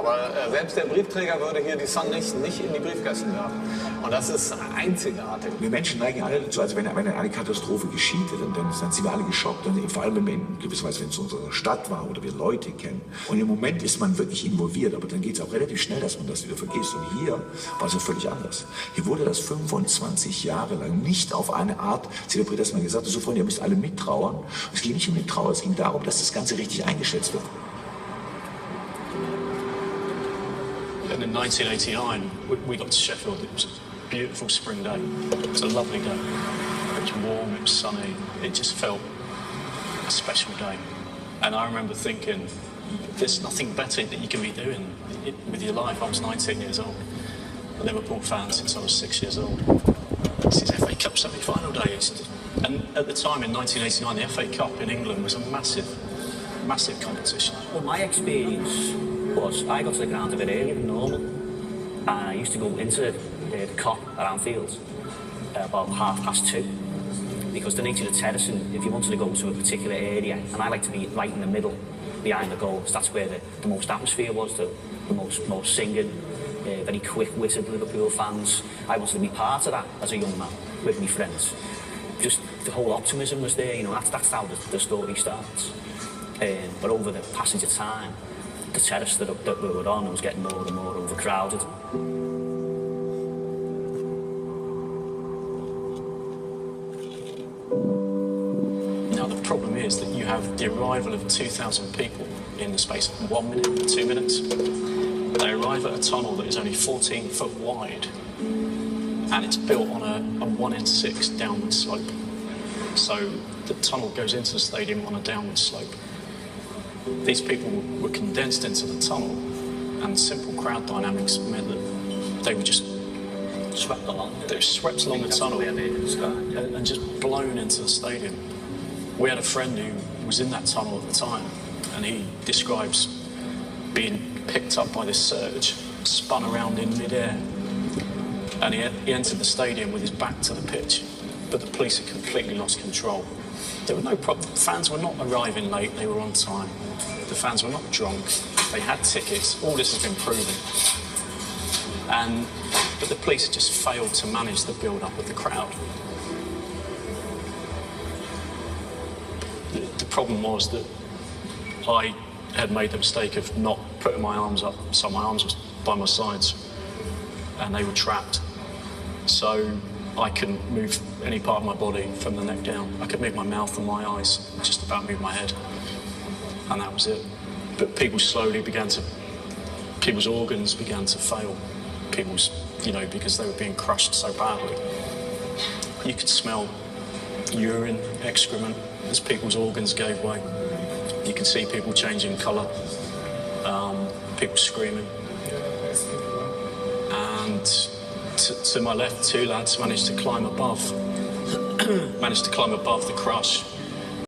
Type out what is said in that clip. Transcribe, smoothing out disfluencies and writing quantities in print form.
Aber selbst der Briefträger würde hier die Sun nicht in die Briefkästen werfen. Und das ist einzigartig. Wir Menschen neigen alle dazu, also wenn eine Katastrophe geschieht, dann sind wir alle geschockt. Und vor allem, wenn wir in gewisser Weise, wenn es unsere Stadt war oder wir Leute kennen. Und im Moment ist man wirklich involviert, aber dann geht es auch relativ schnell, dass man das wieder vergisst. Und hier war es ja völlig anders. Hier wurde das 25 Jahre lang nicht auf eine Art zelebriert, dass man gesagt hat, so Freunde, ihr müsst alle mittrauern. Es ging nicht um die Trauer, es ging darum, dass das Ganze richtig eingeschätzt wird. And in 1989, we got to Sheffield. It was a beautiful spring day. It was a lovely day. It was warm, it was sunny. It just felt a special day. And I remember thinking, there's nothing better that you can be doing with your life. I was 19 years old. A Liverpool fan since I was 6 years old. This is FA Cup semi-final day. And at the time in 1989, the FA Cup in England was a massive competition. Well, my experience was I got to the ground a bit earlier than normal. And I used to go into the Kop at Anfield about 2:30. Because the nature of the terracing, if you wanted to go to a particular area, and I like to be right in the middle, behind the goals, that's where the most atmosphere was, the most singing, very quick-witted Liverpool fans. I wanted to be part of that as a young man with my friends. Just the whole optimism was there, you know, that's how the story starts. But over the passage of time, the terrace that we were on was getting more and more overcrowded. Now the problem is that you have the arrival of 2,000 people in the space of 1 minute, 2 minutes. They arrive at a tunnel that is only 14 foot wide, and it's built on a 1 in 6 downward slope. So the tunnel goes into the stadium on a downward slope. These people were condensed into the tunnel, and simple crowd dynamics meant that they were just Swept along. They were swept along the tunnel and just blown into the stadium. We had a friend who was in that tunnel at the time, and he describes being picked up by this surge, spun around in midair, and he entered the stadium with his back to the pitch, but the police had completely lost control. There were no problem. Fans were not arriving late, they were on time. The fans were not drunk, they had tickets, all this has been proven. But the police had just failed to manage the build-up of the crowd. The problem was that I had made the mistake of not putting my arms up, so my arms were by my sides, and they were trapped. So I couldn't move any part of my body from the neck down. I could move my mouth and my eyes, just about move my head, and that was it. But people's organs began to fail. Because they were being crushed so badly. You could smell urine, excrement, as people's organs gave way. You could see people changing colour, people screaming. And to my left, two lads managed to climb above the crush